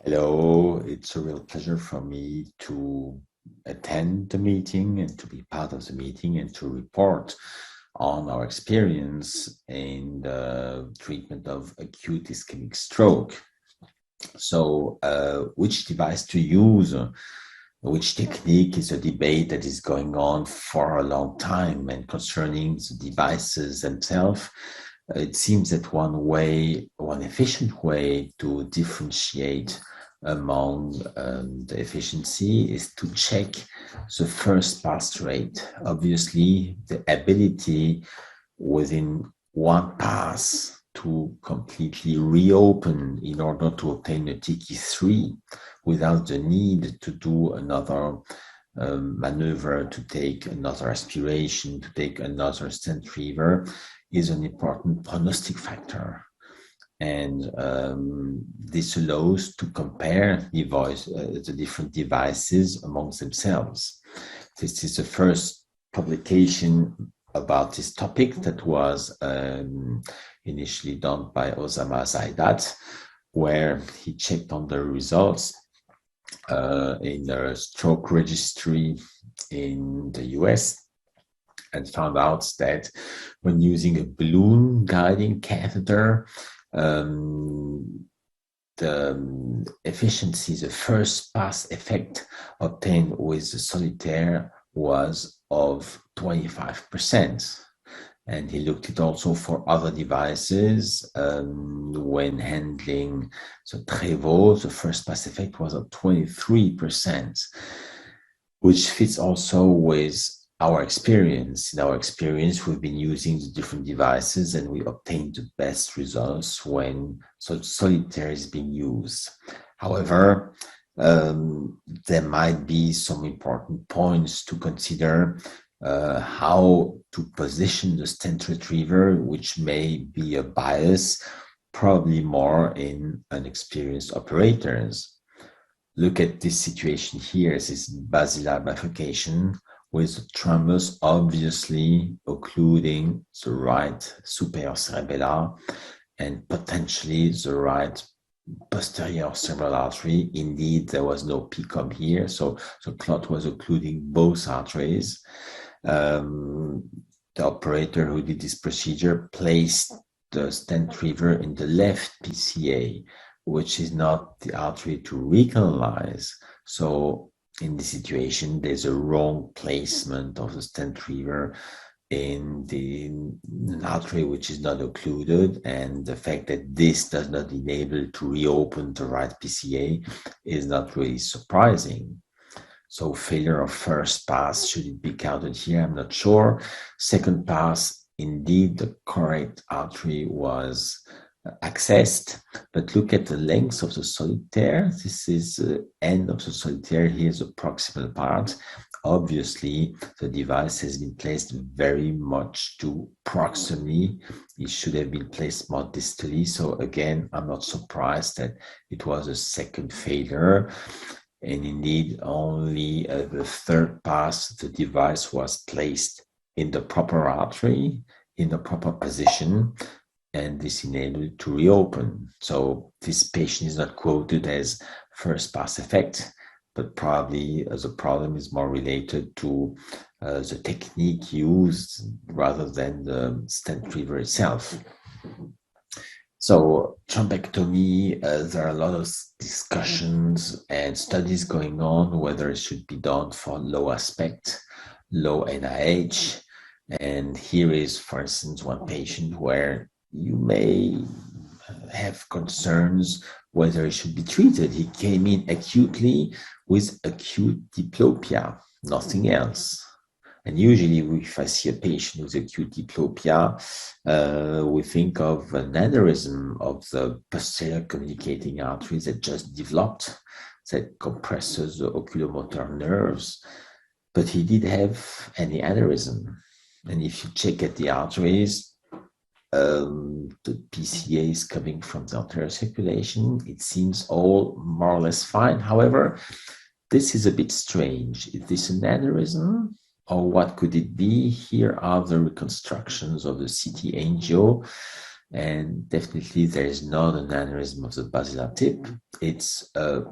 Hello, it's a real pleasure for me to attend the meeting and to be part of the meeting and to report on our experience in the treatment of acute ischemic stroke. So, which device to use, which technique is a debate that is going on for a long time. And concerning the devices themselves, it seems that one efficient way to differentiate among the efficiency is to check the first pass rate. Obviously, the ability within one pass to completely reopen in order to obtain a TK3 without the need to do another maneuver, to take another aspiration, to take another stent retriever is an important prognostic factor. And this allows to compare the different devices amongst themselves. This is the first publication about this topic that was initially done by Osama Zaidat, where he checked on the results in a stroke registry in the US and found out that when using a balloon guiding catheter, the efficiency, the first pass effect obtained with the solitaire was of 25%. And he looked at also for other devices when handling the Cerebral, the first pass effect was of 23%, which fits also with our experience. In our experience, we've been using the different devices and we obtained the best results when solitaire is being used. However, there might be some important points to consider how to position the stent retriever, which may be a bias, probably more in inexperienced operators. Look at this situation here. This is basilar bifurcation with the thrombus obviously occluding the right superior cerebellar and potentially the right posterior cerebral artery. Indeed, there was no PCOM here, so the clot was occluding both arteries. The operator who did this procedure placed the stent retriever in the left PCA, which is not the artery to recanalize. So in this situation, there's a wrong placement of the stent retriever in the artery which is not occluded, and the fact that this does not enable to reopen the right PCA is not really surprising. So failure of first pass, should it be counted here? I'm not sure. Second pass, indeed, the correct artery was accessed, but look at the length of the solitaire. This is the end of the solitaire. Here's the proximal part. Obviously, the device has been placed very much too proximally. It should have been placed more distally. So again, I'm not surprised that it was a second failure. And indeed, only the third pass, the device was placed in the proper artery, in the proper position, and this enabled to reopen. So this patient is not quoted as first pass effect, but probably the problem is more related to the technique used rather than the stent retriever itself. So thrombectomy, there are a lot of discussions and studies going on whether it should be done for low aspect, low NIH. And here is, for instance, one patient where you may have concerns whether it should be treated. He came in acutely with acute diplopia, nothing else. And usually, if I see a patient with acute diplopia, we think of an aneurysm of the posterior communicating artery that just developed, that compresses the oculomotor nerves. But he did have any aneurysm. And if you check at the arteries, the PCA is coming from the arterial circulation. It seems all more or less fine. However, this is a bit strange. Is this an aneurysm? Or what could it be? Here are the reconstructions of the CT angio. And definitely there is not an aneurysm of the basilar tip. It's a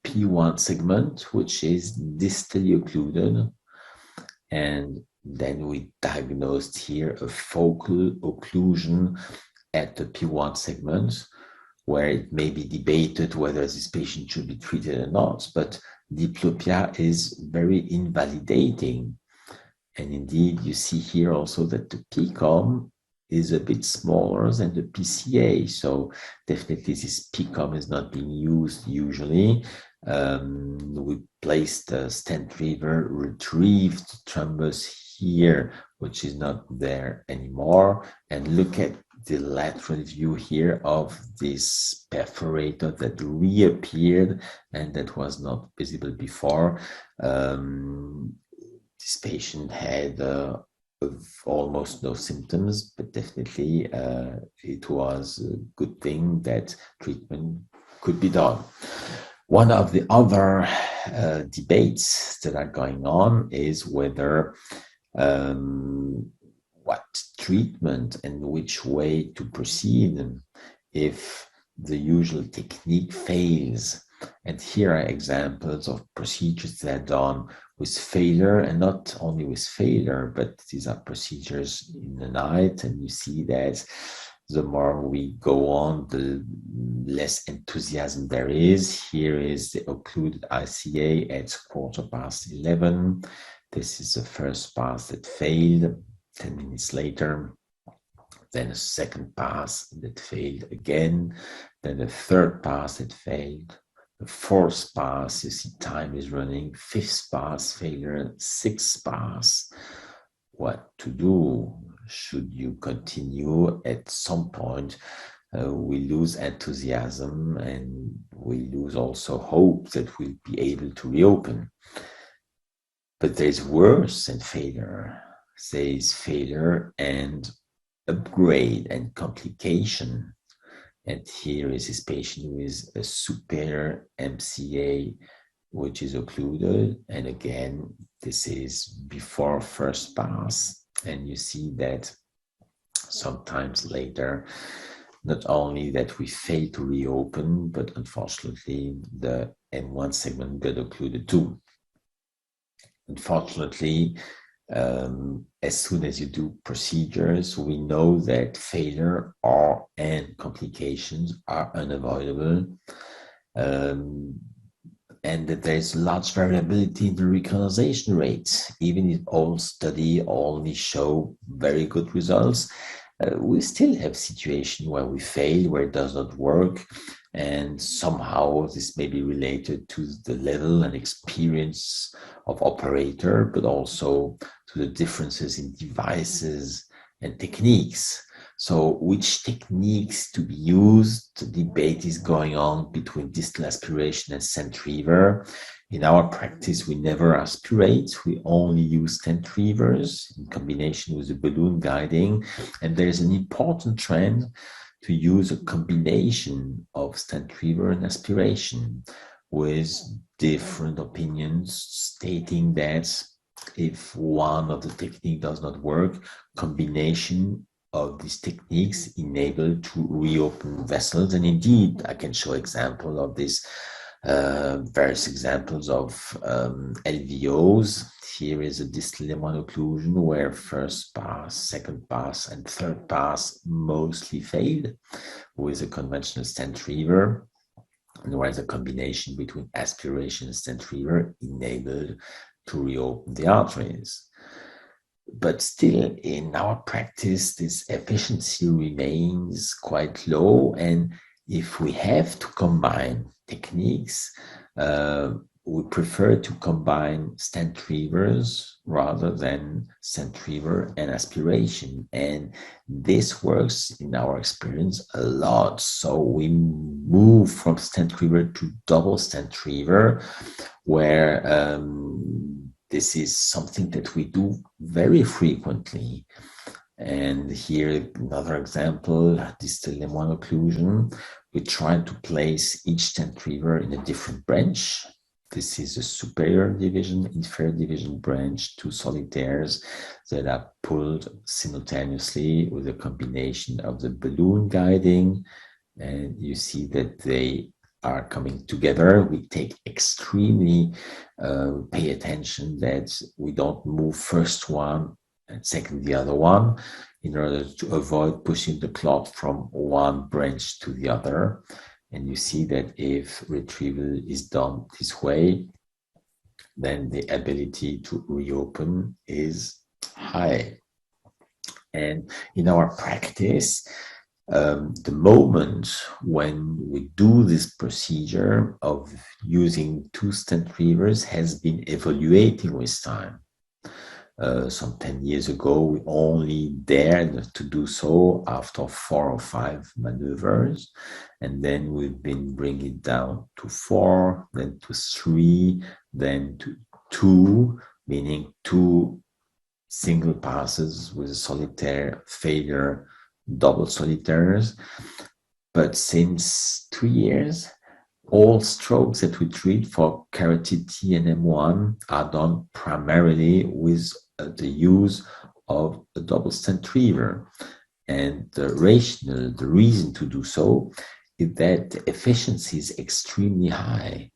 P1 segment, which is distally occluded. And then we diagnosed here a focal occlusion at the P1 segment, where it may be debated whether this patient should be treated or not, but diplopia is very invalidating. And indeed, you see here also that the PCOM is a bit smaller than the PCA. So definitely this PCOM is not being used usually. We placed the stent reaver, retrieved thrombus here, which is not there anymore. And look at the lateral view here of this perforator that reappeared and that was not visible before. This patient had almost no symptoms, but definitely it was a good thing that treatment could be done. One of the other debates that are going on is whether what treatment and which way to proceed if the usual technique fails. And here are examples of procedures that are done with failure, and not only with failure, but these are procedures in the night. And you see that the more we go on, the less enthusiasm there is. Here is the occluded ICA at 11:15. This is the first pass that failed. 10 minutes later, then a second pass that failed again, then a third pass that failed. The fourth pass, you see time is running, fifth pass failure, sixth pass. What to do? Should you continue? At some point, we lose enthusiasm and we lose also hope that we'll be able to reopen. But there's worse than failure. There's failure and upgrade and complication. And here is this patient with a superior MCA, which is occluded. And again, this is before first pass. And you see that sometimes later, not only that we fail to reopen, but unfortunately, the M1 segment got occluded too. Unfortunately, as soon as you do procedures, we know that failure and complications are unavoidable, and that there's large variability in the recanalization rates. Even if all studies only show very good results, we still have situations where we fail, where it does not work, and somehow this may be related to the level and experience of operator, but also to the differences in devices and techniques. So which techniques to be used? The debate is going on between distal aspiration and centrifugal. In our practice, we never aspirate. We only use centrifugals in combination with the balloon guiding. And there's an important trend to use a combination of centrifugal and aspiration, with different opinions stating that if one of the technique does not work, combination of these techniques enable to reopen vessels. And indeed, I can show example of this, various examples of LVOs. Here is a distal M1 occlusion where first pass, second pass, and third pass mostly failed with a conventional stent reaver, and whereas a combination between aspiration and stent reaver enabled to reopen the arteries. But still, in our practice, this efficiency remains quite low. And if we have to combine techniques, we prefer to combine stent reavers rather than stent reaver and aspiration. And this works, in our experience, a lot. So we move from stent reaver to double stent reaver, where this is something that we do very frequently. And here, another example, distal M1 occlusion. We try to place each stent reaver in a different branch. This is a superior division, inferior division branch, two solitaires that are pulled simultaneously with a combination of the balloon guiding, and you see that they are coming together. We take extremely pay attention that we don't move first one and second the other one in order to avoid pushing the clot from one branch to the other. And you see that if retrieval is done this way, then the ability to reopen is high. And in our practice, the moment when we do this procedure of using two stent retrievers has been evaluating with time. Some 10 years ago, we only dared to do so after 4 or 5 maneuvers. And then we've been bringing it down to 4, then to 3, then to 2, meaning 2 single passes with a solitaire failure, double solitaires. But since 2 years, all strokes that we treat for carotid T and M1 are done primarily with the use of a double stent retriever. And the rationale, the reason to do so is that the efficiency is extremely high.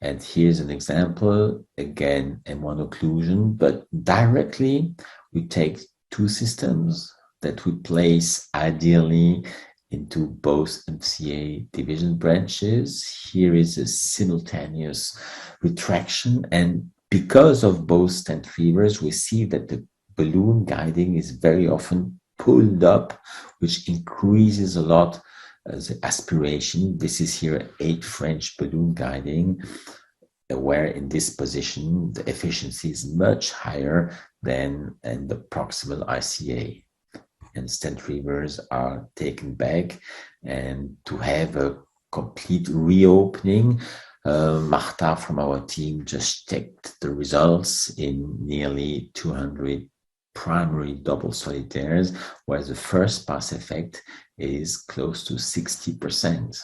And here's an example, again, M1 occlusion, but directly we take two systems that we place ideally into both MCA division branches. Here is a simultaneous retraction, and because of both stent retrievers, we see that the balloon guiding is very often pulled up, which increases a lot the aspiration. This is here 8 French balloon guiding, where in this position the efficiency is much higher than in the proximal ICA. And stent retrievers are taken back, and to have a complete reopening, Marta from our team just checked the results in nearly 200 primary double solitaires, where the first pass effect is close to 60%.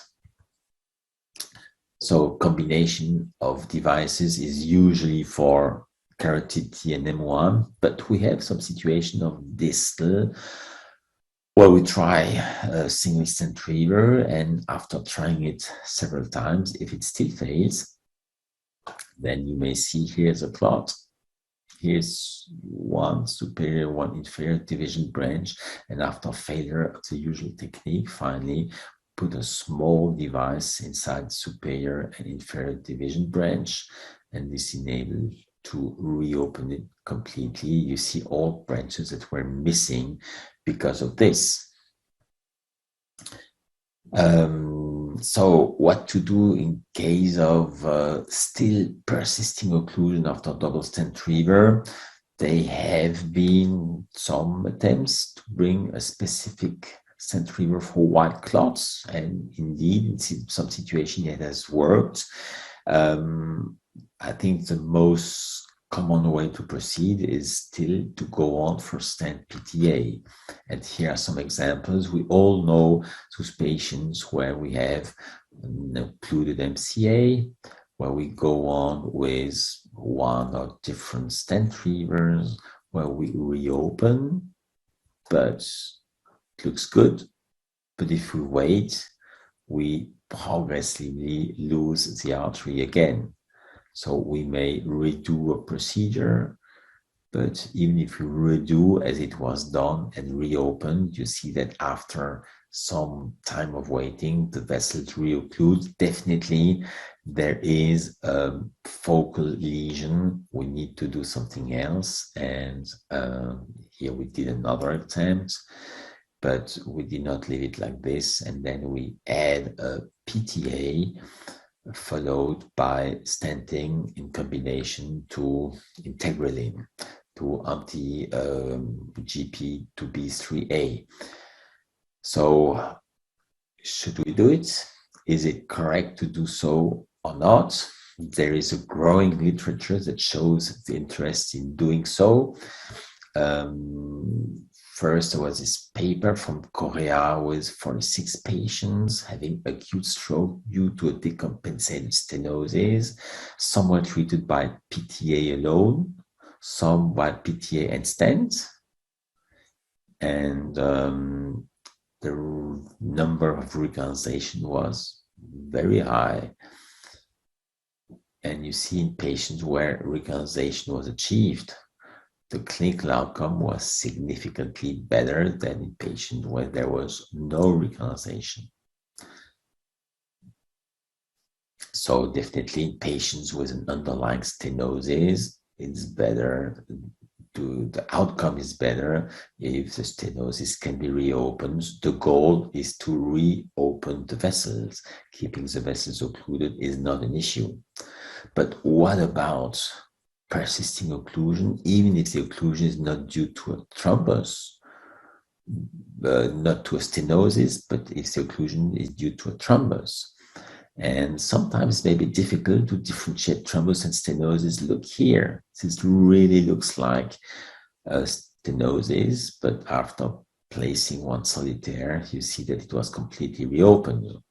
So combination of devices is usually for carotid T and M1, but we have some situation of distal where we try a single stent retriever, and after trying it several times, if it still fails, then you may see here's a clot. Here's one superior, one inferior division branch, and after failure of the usual technique, finally put a small device inside superior and inferior division branch, and this enables to reopen it completely. You see all branches that were missing because of this. So what to do in case of still persisting occlusion after double stent retriever? There have been some attempts to bring a specific stent retriever for white clots, and indeed in some situation it has worked. I think the most common way to proceed is still to go on for stent PTA. And here are some examples. We all know those patients where we have an occluded MCA, where we go on with one or different stent retrievers, where we reopen, but it looks good. But if we wait, we progressively lose the artery again. So we may redo a procedure, but even if you redo as it was done and reopened, you see that after some time of waiting, the vessels reocclude. Definitely there is a focal lesion. We need to do something else. And here we did another attempt, but we did not leave it like this. And then we add a PTA followed by stenting in combination to integralin, to anti-GP2B3A. So should we do it? Is it correct to do so or not? There is a growing literature that shows the interest in doing so. First, there was this paper from Korea with 46 patients having acute stroke due to a decompensated stenosis. Some were treated by PTA alone, some by PTA and stent. And the number of recanalization was very high. And you see in patients where recanalization was achieved, the clinical outcome was significantly better than in patients where there was no recanalization. So definitely in patients with an underlying stenosis, it's better. The outcome is better if the stenosis can be reopened. The goal is to reopen the vessels. Keeping the vessels occluded is not an issue. But what about persisting occlusion, even if the occlusion is not due to a thrombus, not to a stenosis, but if the occlusion is due to a thrombus? And sometimes it may be difficult to differentiate thrombus and stenosis. Look here, this really looks like a stenosis, but after placing one solitaire, you see that it was completely reopened.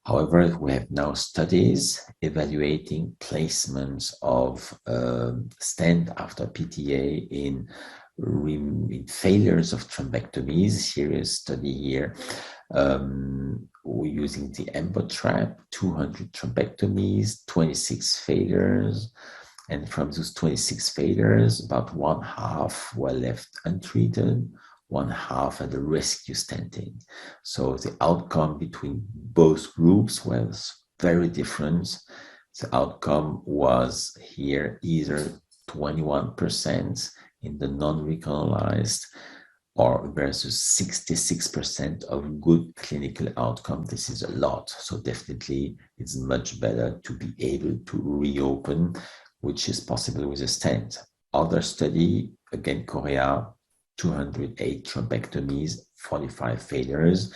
However, we have now studies evaluating placements of stent after PTA in failures of thrombectomies. Here is a study here. We're using the EMBO trap, 200 thrombectomies, 26 failures. And from those 26 failures, about one half were left untreated, one half had a rescue stenting. So the outcome between both groups was very different. The outcome was here either 21% in the non-recanalized or versus 66% of good clinical outcome. This is a lot. So definitely it's much better to be able to reopen, which is possible with a stent. Other study, again, Korea, 208 thrombectomies, 45 failures.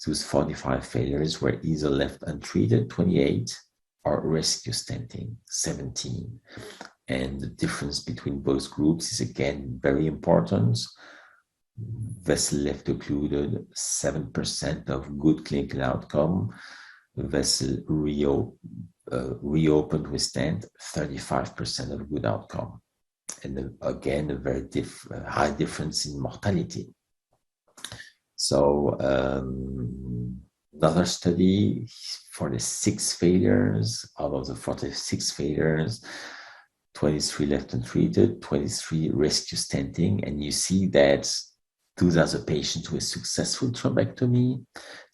Those 45 failures were either left untreated, 28, or rescue stenting, 17. And the difference between both groups is again very important. Vessel left occluded, 7% of good clinical outcome. Vessel reopened with stent, 35% of good outcome. And again, a very high difference in mortality. So another study, 46 failures. Out of the 46 failures, 23 left untreated, 23 rescue stenting. And you see that those are the patients with successful thrombectomy,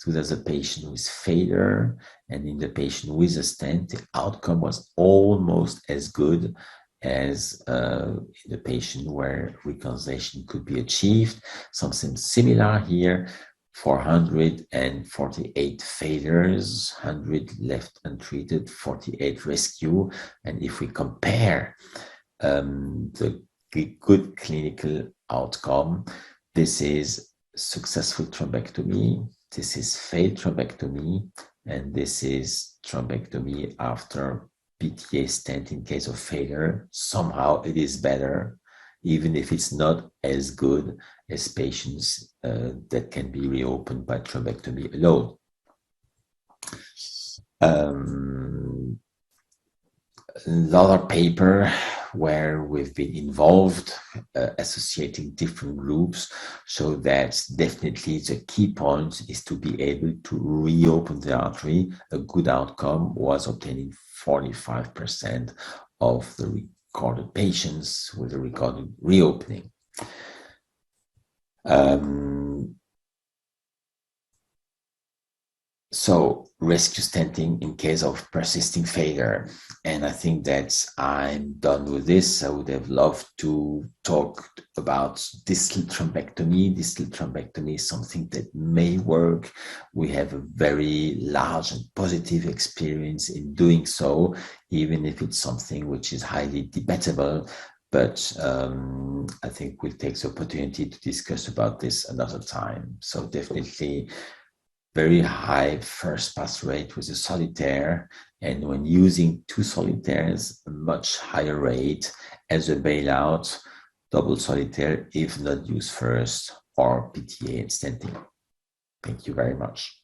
those are the patient with failure, and in the patient with a stent, the outcome was almost as good as in the patient where recanalization could be achieved. Something similar here, 448 failures, 100 left untreated, 48 rescue. And if we compare the good clinical outcome, this is successful thrombectomy, this is failed thrombectomy, and this is thrombectomy after PTA stent in case of failure. Somehow it is better, even if it's not as good as patients that can be reopened by thrombectomy alone. Another paper where we've been involved, associating different groups, show that definitely the key point is to be able to reopen the artery. A good outcome was obtaining 45% of the recorded patients with a recorded reopening. So rescue stenting in case of persisting failure. And I think that I'm done with this. I would have loved to talk about distal thrombectomy. Distal thrombectomy is something that may work. We have a very large and positive experience in doing so, even if it's something which is highly debatable. But I think we'll take the opportunity to discuss about this another time. So definitely very high first pass rate with a solitaire, and when using two solitaires, a much higher rate as a bailout, double solitaire if not used first, or PTA and stenting. Thank you very much.